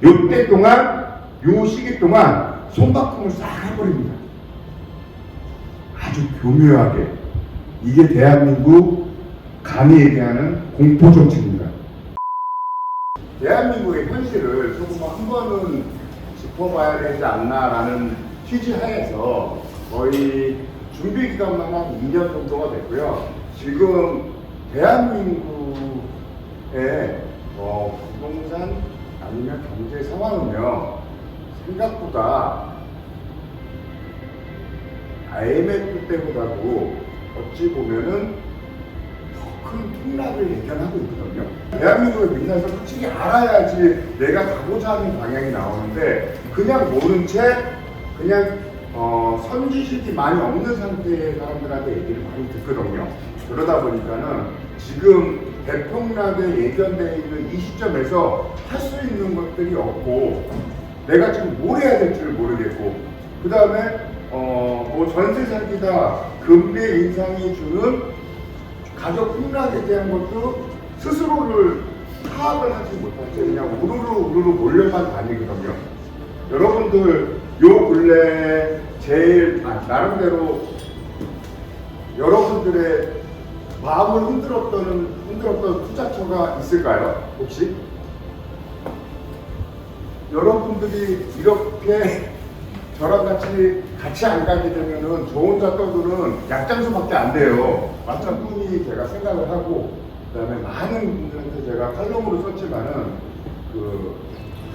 요때 동안, 요 시기 동안 손바꿈을 싹 해버립니다. 아주 교묘하게. 이게 대한민국 감히 얘기하는 공포정치입니다. 대한민국의 현실을 조금 한 번은 짚어봐야 되지 않나라는 취지 하에서 거의 준비 기간만 한 2년 정도가 됐고요. 지금 대한민국의 부동산 아니면 경제 상황은요, 생각보다 IMF 때보다도 어찌 보면은 더 큰 폭락을 예견하고 있거든요. 대한민국의 민낯을 솔직히 알아야지 내가 가고자 하는 방향이 나오는데, 그냥 모른 채 그냥 선지식이 많이 없는 상태의 사람들한테 얘기를 많이 듣거든요. 그러다 보니까는 지금 대폭락에 예견되어 있는 이 시점에서 할 수 있는 것들이 없고, 내가 지금 뭘 해야 될지를 모르겠고, 그 다음에 뭐 전세 사기다, 금리 인상이 주는 가격 폭락에 대한 것도 스스로를 파악을 하지 못한 채 그냥 우르르 몰려만 다니거든요. 여러분들 요 근래 제일 나름대로 여러분들의 마음을 흔들었던 투자처가 있을까요? 혹시? 여러분들이 이렇게 저랑 같이 안 가게 되면은 저 혼자 떠드는 약장수밖에 안 돼요. 마찬가지 제가 생각을 하고, 그 다음에 많은 분들한테 제가 칼럼으로 썼지만은 그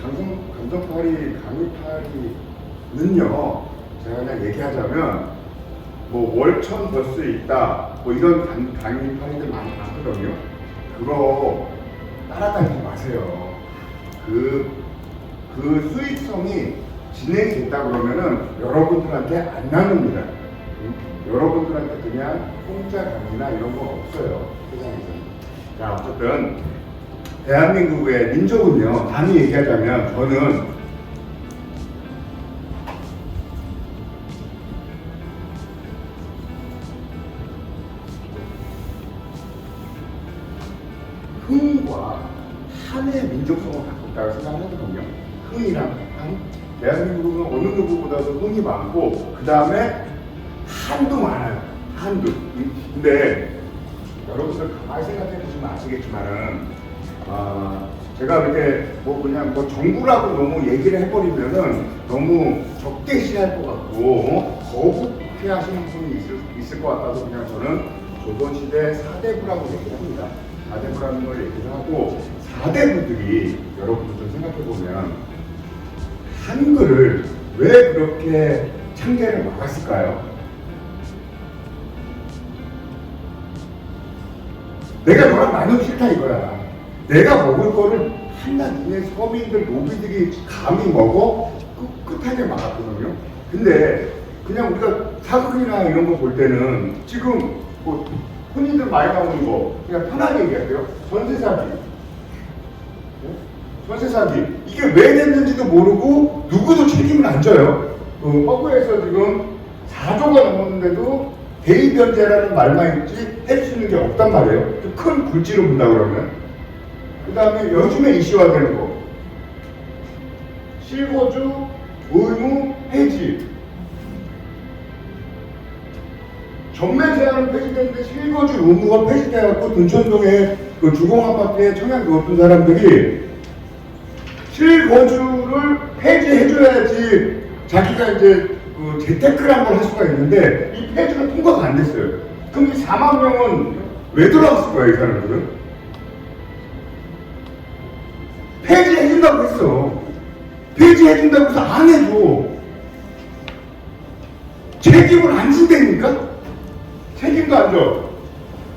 감정파리, 강의파리는요, 제가 그냥 얘기하자면 뭐 월천 벌 수 있다, 뭐 이런 강의파리들 많이 많거든요. 그거 따라다니지 마세요. 그 수익성이 진행이 됐다 그러면은 여러분들한테 안 나눕니다. 여러분들한테 그냥 공짜 강의나 이런 거 없어요, 세상에서. 자, 어쨌든 대한민국의 민족은요, 감히 얘기하자면 저는 흥과 한의 민족성을 갖고 있다고 생각하거든요. 흥이랑 한. 대한민국은 어느 누구보다도 흥이 많고, 그 다음에 한도 많아요. 한도. 근데 여러분들 가만히 생각해 보시면 아시겠지만은, 제가 이렇게 그냥 정부라고 너무 얘기를 해버리면은 너무 적대시할 것 같고, 거북해 하시는 분이 있을 것 같아서 그냥 저는 조선시대 4대부라고 얘기를 합니다. 4대부라는 걸 얘기를 하고, 4대부들이 여러분들 좀 생각해 보면 한글을 왜 그렇게 창제를 막았을까요? 내가 너랑 나누기 싫다 이거야. 내가 먹을 거를 한낱 니네 서민들, 노비들이 감히 먹어? 끝하게 막았거든요. 근데 그냥 우리가 사극이나 이런 거 볼 때는 지금 뭐 흔히들 많이 나오는 거 그냥 편하게 얘기할게요. 전세 사기. 전세 사기. 이게 왜 됐는지도 모르고 누구도 책임을 안 져요. 허구에서 지금 4조가 넘었는데도 대의변제라는 말만 있지 할 수 있는 게 없단 말이에요. 큰 굴지로 본다 그러면. 그 다음에 요즘에 이슈화되는 거. 실거주 의무 해지. 전매 제한은 폐지됐는데 실거주 의무가 폐지돼갖고 둔천동에 그 주공아파트에 청약 넣었던 사람들이 실거주를 폐지해줘야지 자기가 이제 그 재테크란 걸 할 수가 있는데, 이 폐지가 통과가 안 됐어요. 그럼 이 4만 명은 왜 돌아왔을 거야, 이 사람들은? 폐지해준다고 했어. 폐지해준다고 해서 안 해줘. 책임을 안 진다니까? 책임도 안 져.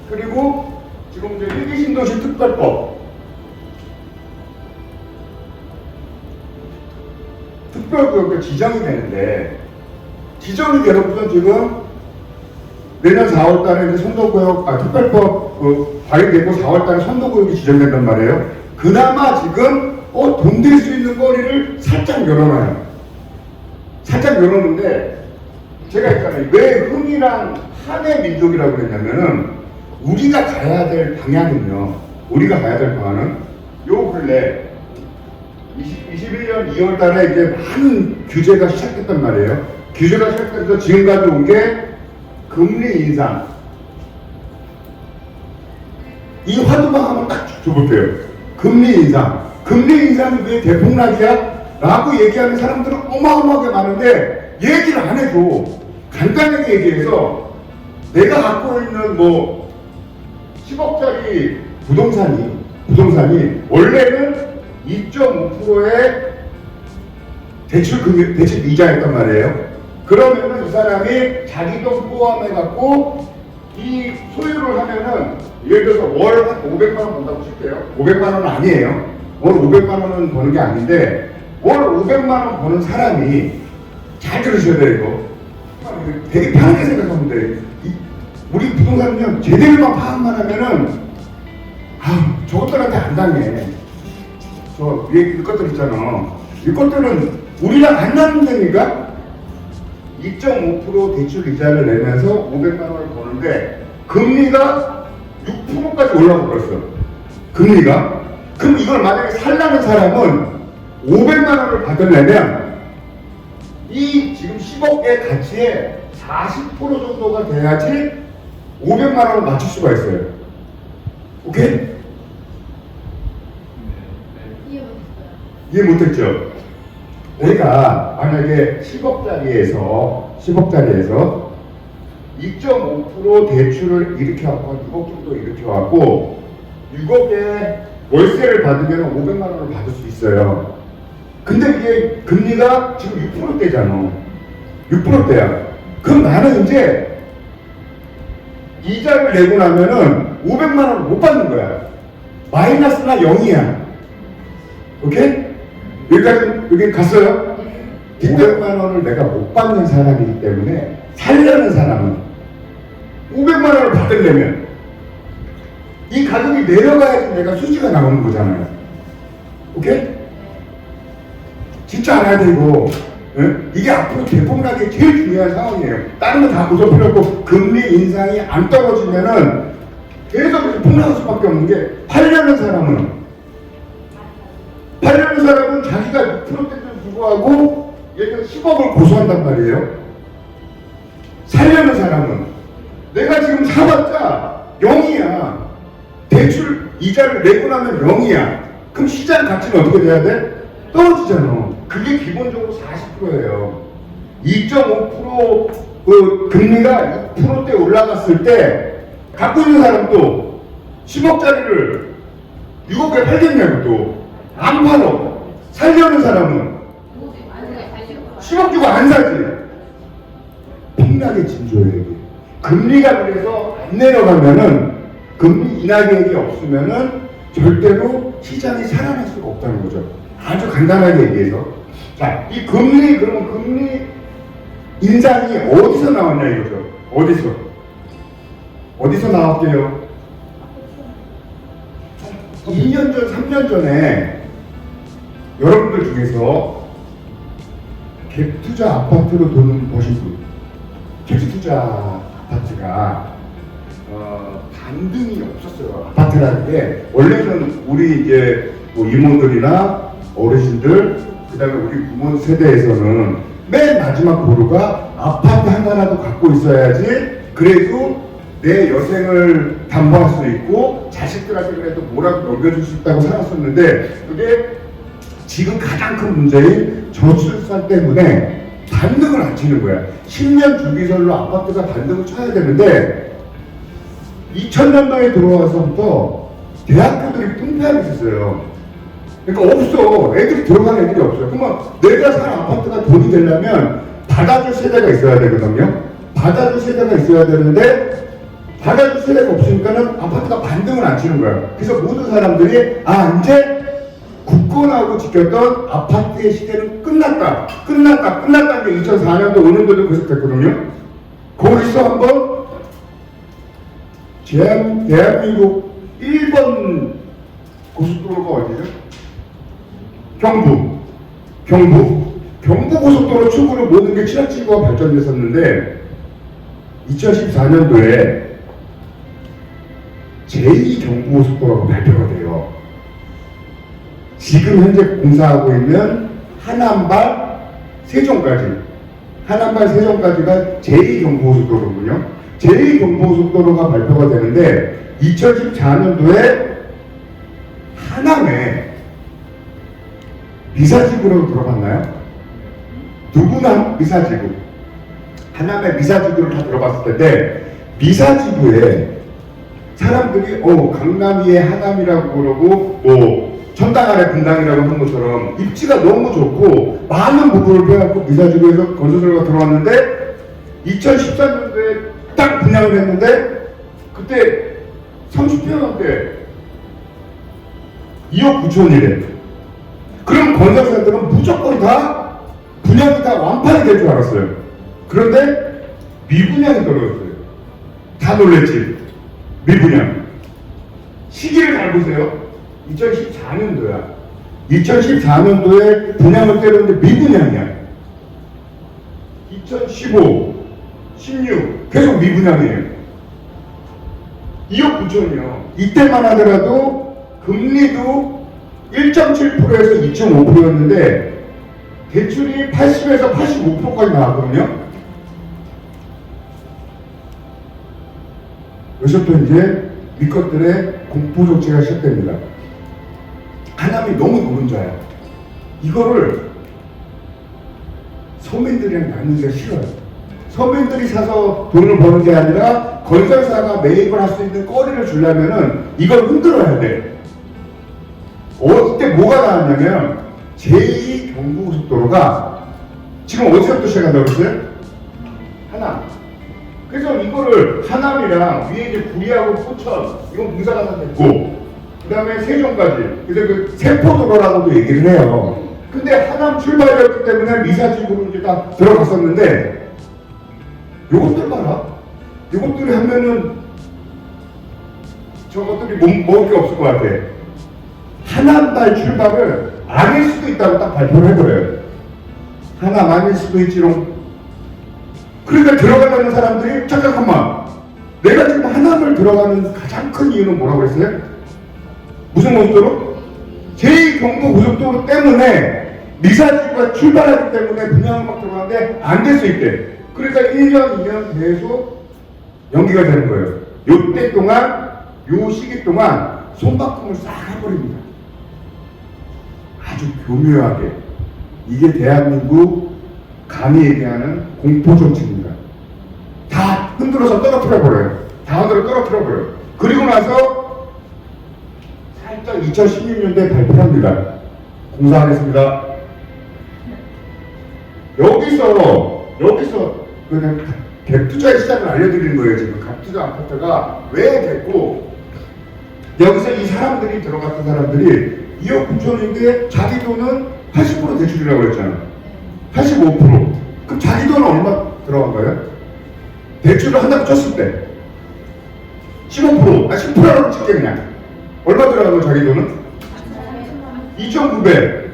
그리고 지금 이제 일기 신도시 특별법. 특별구역에 지정이 되는데, 지정이 되고서 지금 내년 4월달에 이제 선도구역, 특별법 발의되고 4월달에 선도구역이 지정된단 말이에요. 그나마 지금 돈 될 수 있는 거리를 살짝 열어놔요. 살짝 열었는데, 제가 있잖아요. 왜 흥이랑 한의 민족이라고 그랬냐면은, 우리가 가야 될 방향은요, 요 근래 21년 2월 달에 이제 많은 규제가 시작됐단 말이에요. 규제가 시작돼서 지금까지 온 게 금리 인상. 이 화두방 한번 딱 줘볼게요. 금리 인상. 금리 인상이 왜 대폭락이야? 라고 얘기하는 사람들은 어마어마하게 많은데 얘기를 안 해줘. 간단하게 얘기해서 내가 갖고 있는 뭐 10억짜리 부동산이 원래는 2.5%의 대출 이자였단 말이에요. 그러면은 이 사람이 자기 돈 포함해갖고 이 소유를 하면은 예를 들어서 월 한 500만 원 번다고 칠게요. 500만 원은 아니에요. 월 500만 원은 버는 게 아닌데 월 500만 원 버는 사람이 잘 들으셔야 돼요. 이거 되게 편하게 생각하면 돼. 우리 부동산은요 제대로만 파악만 하면은 저것들한테 안 당해. 저 위에 이것들 있잖아. 이것들은 우리랑 안 나눈다니까. 2.5% 대출 이자를 내면서 500만 원을 버는데 금리가 6%까지 올라가 버렸어. 금리가. 그럼 이걸 만약에 살라는 사람은 500만 원을 받으려면 이 지금 10억의 가치의 40% 정도가 돼야지 500만 원을 맞출 수가 있어요. 오케이? 이해 못했죠? 내가 만약에 10억짜리에서 2.5% 대출을 일으켜갖고 6억 정도 일으켜갖고 6억에 월세를 받으면 500만 원을 받을 수 있어요. 근데 이게 금리가 지금 6%대잖아. 6%대야. 그럼 나는 이제 이자를 내고 나면은 500만 원을 못 받는 거야. 마이너스나 0이야. 오케이? 여기 갔어요? 500만 원을 내가 못 받는 사람이기 때문에 살려는 사람은 500만 원을 받으려면 이 가격이 내려가야지 내가 수지가 나오는 거잖아요. 오케이? 진짜 알아야 되고 이게 앞으로 대폭락이 제일 중요한 상황이에요. 다른 건 다 보실 필요 없고 금리 인상이 안 떨어지면은 계속 폭락할 수밖에 없는 게 팔려는 사람은 자기가 6%대도 불구하고 예를 들어 10억을 고소한단 말이에요. 살려는 사람은 내가 지금 사봤자 0이야. 대출 이자를 내고 나면 0이야. 그럼 시장 가치는 어떻게 돼야 돼? 떨어지잖아. 그게 기본적으로 40%예요. 2.5% 그 금리가 6%대 올라갔을 때 갖고 있는 사람도 10억짜리를 6억에 팔겠냐고 또 안 팔어. 살려는 사람은 10억 주고 안 사지. 폭락의 징조예요. 이게. 금리가 그래서 안 내려가면은 금리 인하 계획이 없으면은 절대로 시장이 살아날 수가 없다는 거죠. 아주 간단하게 얘기해서. 자, 이 그러면 금리 인상이 어디서 나왔냐 이거죠. 어디서 나왔게요? 2년 전, 3년 전에 여러분들 중에서 갭투자 아파트로 돈 버신 분, 갭투자 아파트가 반등이 없었어요. 아파트라는 게 원래는 우리 이제 뭐 이모들이나 어르신들, 그다음에 우리 부모 세대에서는 맨 마지막 보루가 아파트 하나라도 갖고 있어야지 그래도 내 여생을 담보할 수 있고 자식들한테 그래도 뭐라도 넘겨줄 수 있다고 살았었는데 그게 지금 가장 큰 문제인 저출산 때문에 반등을 안 치는 거야. 10년 주기설로 아파트가 반등을 쳐야 되는데 2000년도에 들어와서부터 대학교들이 뚱패하고 있었어요. 그러니까 없어. 애들이 들어가는 애들이 없어요. 그러면 내가 산 아파트가 돈이 되려면 받아줄 세대가 있어야 되거든요. 받아줄 세대가 있어야 되는데 받아줄 세대가 없으니까는 아파트가 반등을 안 치는 거야. 그래서 모든 사람들이 이제 굳건하고 지켰던 아파트의 시대는 끝났다. 끝났다는 게 2004년도 5년도도 계속됐거든요. 거기서 한번 대한민국 1번 고속도로가 어디죠? 경부 고속도로 축으로 모든 게 친화지구가 발전됐었는데 2014년도에 제2경부고속도로가 발표가 돼요. 지금 현재 공사하고 있는 하남발 세종까지, 하남발 세종까지가 제2경부고속도로군요. 제2경부고속도로가 발표가 되는데 2014년도에 하남에 미사지구로 들어봤나요? 누구나 미사지구, 하남의 미사지구를 다 들어봤을 텐데, 미사지구에 사람들이 강남위의 하남이라고 그러고 천당 아래 분당이라고 한 것처럼 입지가 너무 좋고 많은 부분을 빼갖고 미사지구에서 건설사가 들어왔는데 2014년도에 딱 분양을 했는데 그때 30평형대 2억 9천이래. 그럼 건설사들은 무조건 다 분양이 다 완판이 될 줄 알았어요. 그런데 미분양이 떨어졌어요. 다 놀랬지. 미분양. 시기를 잘 보세요. 2014년도야. 2014년도에 분양을 때렸는데 미분양이야. 2015, 16 계속 미분양이에요. 2억 9천이요. 이때만 하더라도 금리도 1.7%에서 2.5%였는데 대출이 80에서 85%까지 나왔거든요. 여기서부터 이제 미것들의 공포 정치가 시작됩니다. 하남이 너무 노른자야. 이거를 서민들이랑 나누기가 싫어요. 서민들이 사서 돈을 버는 게 아니라 건설사가 매입을 할 수 있는 거리를 주려면은 이걸 흔들어야 돼. 이때 뭐가 나왔냐면 제2경부고속도로가 지금 어디서부터 시작한다고 그랬어요? 하남. 그래서 이거를 하남이랑 위에 이제 구리하고 포천 이건 공사가 다 됐고 그 다음에 세종까지 그래서 그 세포도로라고도 얘기를 해요. 근데 하남 출발이었기 때문에 미사지구로 이제 다 들어갔었는데 요것들 봐라. 요것들이 하면은 저것들이 먹을 게 없을 것 같아. 하남발 출발을 아닐 수도 있다고 딱 발표를 해버려요. 하남 아닐 수도 있지롱. 그러니까 들어가려는 사람들이 잠깐만, 내가 지금 하남을 들어가는 가장 큰 이유는 뭐라고 했어요? 무슨 고속도로? 제2경부고속도로 때문에 미사지구가 출발하기 때문에 분양을 막 들어가는데 안 될 수 있대. 그러니까 1년, 2년 계속 연기가 되는 거예요. 요때 동안, 요 시기 동안 손바꿈을 싹 해버립니다. 아주 교묘하게. 이게 대한민국 감히 얘기하는 공포정치입니다. 다 흔들어서 떨어뜨려버려요. 다 흔들어 떨어뜨려버려요. 그리고 나서 살짝 2016년도에 발표합니다. 공사하겠습니다. 여기서 그냥 갭투자의 시작을 알려드리는 거예요. 지금 갭투자 아파트가 왜 됐고, 여기서 이 사람들이 들어갔던 사람들이 2억 9천인데 자기 돈은 80% 대출이라고 했잖아. 85%. 그럼 자기 돈은 얼마 들어간 거예요? 대출을 한다고 쳤을 때 15%, 10%라고 칠게 그냥. 얼마 들어간 거예요, 자기 돈은? 2,900.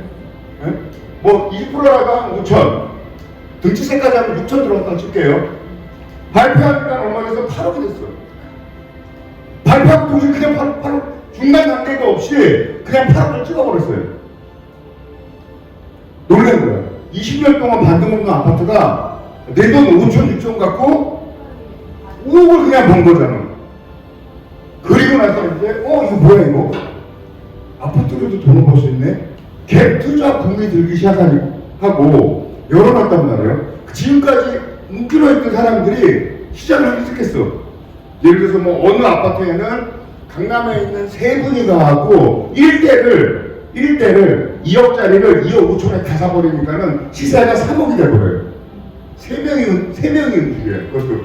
뭐 20%라가 5,000. 등치세까지 하면 6,000 들어갔다고 칠게요. 발표하니까 얼마 돼서 8억이 됐어요. 발표하고 동시에 그냥 8억, 중간 단계도 없이 그냥 8억을 찍어버렸어요. 놀란 거야. 20년 동안 반등 없는 아파트가 내 돈 5천, 6천 갖고 5억을 그냥 번 거잖아. 그리고 나서 이제 이거 뭐야 이거? 아파트로도 돈을 벌 수 있네? 갭 투자 붐이 들기 시작하고 열어놨단 말이에요. 지금까지 웃기로 했던 사람들이 시장을 하기 시작했어. 예를 들어서 뭐 어느 아파트에는 강남에 있는 세 분이 가고 1대를 2억짜리를 2억 5천에 다 사버리니까는 시세가 3억이 돼버려요. 세 명이 움직여요. 그것도.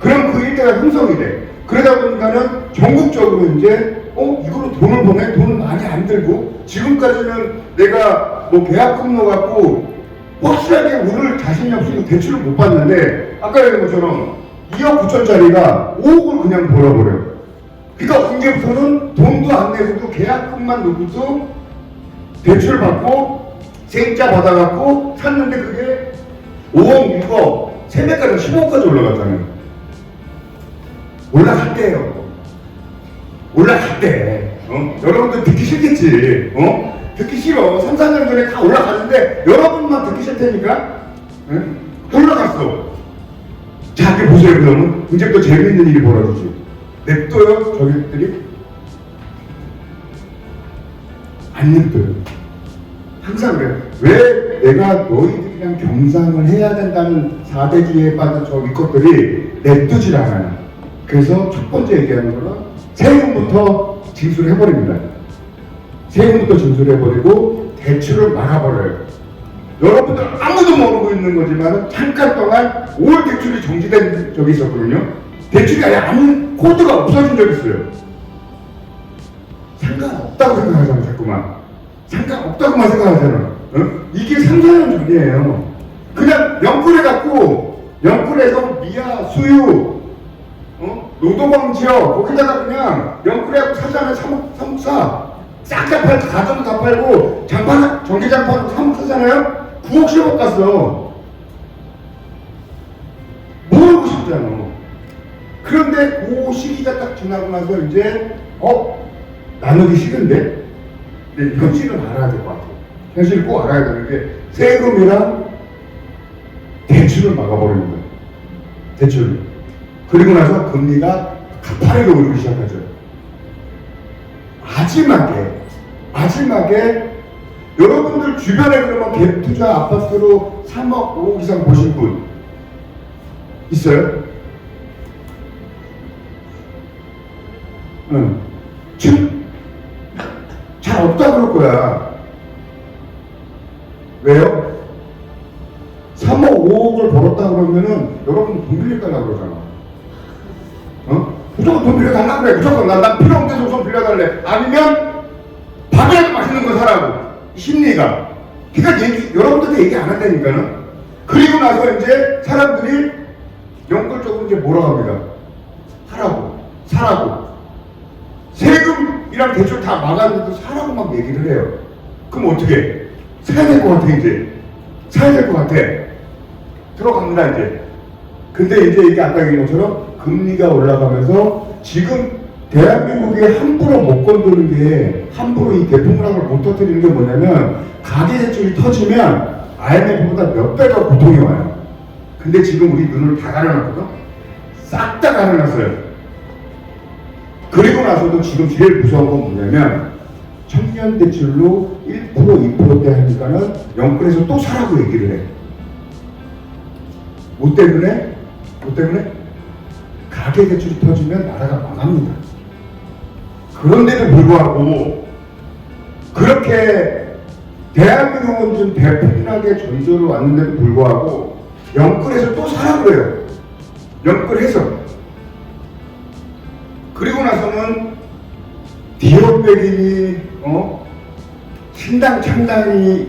그럼 그 일대가 형성이 돼. 그러다 보니까는 전국적으로 이제 이걸로 돈을 버네? 돈을 많이 안 들고 지금까지는 내가 뭐 계약금로 갖고 확실하게 오를 자신이 없으면 대출을 못 받는데 아까 얘기한 것처럼 2억 9천짜리가 5억을 그냥 벌어버려요. 그러니까 언제부터는 돈도 안 내고도 계약금만 놓고도 대출 받고 세입자 받아갖고 샀는데 그게 5억, 6억, 3배까지 15억까지 올라갔잖아요. 올라갔대요. 올라갔대. 여러분들 듣기 싫겠지. 듣기 싫어. 3, 4년 전에 다 올라갔는데 여러분만 듣기 싫다니까? 응? 올라갔어. 자, 이렇게 보세요. 그러면 이제부터 재미있는 일이 벌어지지. 냅둬요, 저기들이? 안 냅둬요. 항상 그래. 왜 내가 너희들이랑 경상을 해야 된다는 4대주의에 빠진 저 위것들이 냅두질 않아요. 그래서 첫 번째 얘기하는 거는 세금부터 징수해버립니다. 세금부터 징수해버리고 대출을 막아버려요. 여러분들 아무도 모르고 있는 거지만 잠깐 동안 5월 대출이 정지된 적이 있었거든요. 대출이 아예 아무 코드가 없어진 적이 있어요. 상관없다고 생각하잖아, 자꾸만. 상관없다고만 생각하잖아. 어? 이게 3, 4년 전이에요. 그냥 영끌해갖고, 영끌해서 미아, 수유, 노도방 지역, 거기다가 그냥 영끌해갖고 사잖아요. 사목사. 싹 다 팔고, 가전도 다 팔고, 장판, 전기장판 사목 사잖아요. 9억, 10억 갔어. 모르고 싶잖아. 그런데 그 시기가 딱 지나고 나서 이제, 나누기 싫은데? 근데 현실은 알아야 될 것 같아요. 현실을 꼭 알아야 되는 게 세금이랑 대출을 막아버리는 거예요. 대출. 그리고 나서 금리가 가파르게 오르기 시작하죠. 마지막에 여러분들 주변에 그러면 갭투자 아파트로 3억, 5억 이상 보신 분 있어요? 응. 지금 잘 없다 그럴 거야. 왜요? 3억, 5억을 벌었다 그러면은 여러분 돈 빌려달라고 그러잖아. 무조건 돈 빌려달라고 그래. 무조건 난 필요 없는 데서 좀 빌려달래. 아니면 밥이라도 맛있는 거 사라고. 심리가. 그러니까 여러분들한테 얘기 안 한다니까는. 그리고 나서 이제 사람들이 영끌적으로 이제 뭐라고 합니다. 하라고. 사라고. 세금이랑 대출 다 막았는데도 사라고 막 얘기를 해요. 그럼 어떻게? 사야 될 것 같아, 이제. 사야 될 것 같아. 들어갑니다, 이제. 근데 이제 이게 아까 얘기한 것처럼 금리가 올라가면서 지금 대한민국에 함부로 못 건드는 게, 함부로 이 대풍락을 못 터뜨리는 게 뭐냐면, 가계대출이 터지면 IMF보다 몇 배가 고통이 와요. 근데 지금 우리 눈을 다 가려놨거든? 싹 다 가려놨어요. 그리고 나서도 지금 제일 무서운 건 뭐냐면, 청년대출로 1%, 2%대 하니까는 영끌에서 또 사라고 얘기를 해. 뭐 때문에? 가계대출이 터지면 나라가 망합니다. 그런데도 불구하고 그렇게 대한민국은 좀 대폭락의 전조를 왔는데도 불구하고 영끌에서 또 사라고 해요. 영끌해서. 그리고 나서는 디오백이니 신당 창당이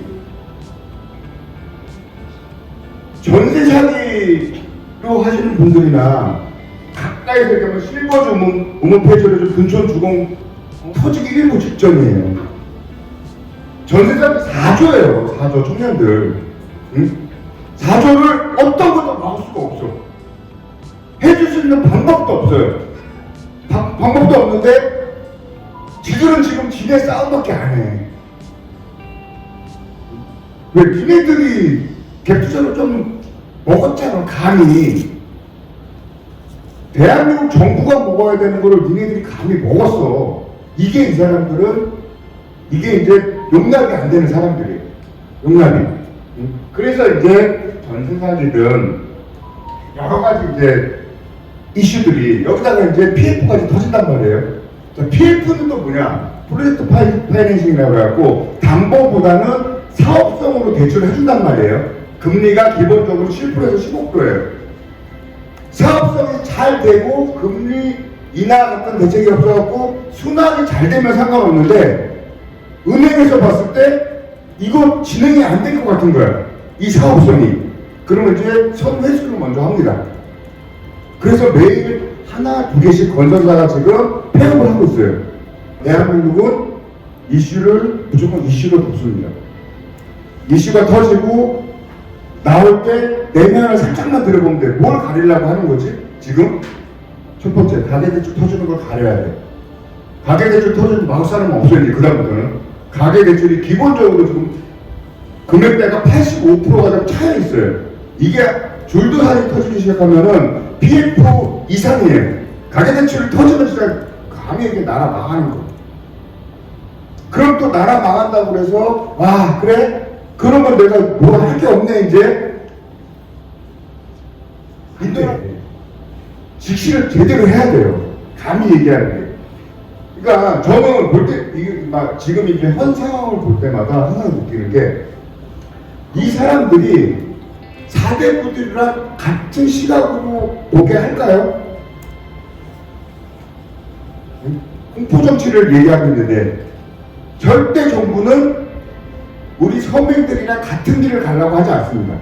전세 사기로 하시는 분들이나 가까이서 이렇게 실버주 우문폐지로 좀 근촌 주공 터지기 일부 직전이에요. 전세 사기 4조예요. 4조 청년들. 응? 4조를 어떤 것도 막을 수가 없어. 해줄 수 있는 방법도 없어요. 방법도 없는데 지들은 지금 지네 싸움밖에 안 해. 왜 니네들이 갭투자를 좀 먹었잖아, 감히. 대한민국 정부가 먹어야 되는 거를 니네들이 감히 먹었어. 이게 이 사람들은, 이게 이제 용납이 안 되는 사람들이에요. 용납이. 그래서 이제 전세사기든 여러 가지 이제 이슈들이 여기다가 이제 PF까지 터진단 말이에요. PF는 또 뭐냐? 프로젝트 파이낸싱이라고 해갖고 담보보다는 사업성으로 대출을 해준단 말이에요. 금리가 기본적으로 7%에서 15%예요. 사업성이 잘 되고 금리 인하 같은 대책이 없어갖고 순환이 잘 되면 상관없는데 은행에서 봤을 때 이거 진행이 안 될 것 같은 거야. 이 사업성이. 그러면 이제 선회수를 먼저 합니다. 그래서 매일 하나, 두 개씩 건설사가 지금 폐업을 하고 있어요. 대한민국은 이슈를 무조건 이슈로 덮습니다. 이슈가 터지고 나올 때 내면을 살짝만 들어보면 돼. 뭘 가리려고 하는 거지? 지금 첫 번째 가계대출 터지는 걸 가려야 돼. 가계대출 터지면 막을 사람은 없어요. 이제 그다음부터는 가계 대출이 기본적으로 지금 금액대가 85%가 좀 차여 있어요. 이게 줄도산이 터지기 시작하면은 PF 이상이에요. 가계 대출이 터지면 진짜 감히 이게 나라 망하는 거. 그럼 또 나라 망한다고 그래서 와 그래? 그러면 내가 뭘 할 게 없네 이제. 안 돼. 직시를 제대로 해야 돼요. 감히 얘기하는 게. 그러니까 저는 볼 때 이게 막 지금 이제 현 상황을 볼 때마다 항상 느끼는 게 이 사람들이 4대 부들이랑 같은 시각으로 보게 할까요? 공포 정치를 얘기하고 있는데 절대 정부는 우리 서민들이랑 같은 길을 가려고 하지 않습니다.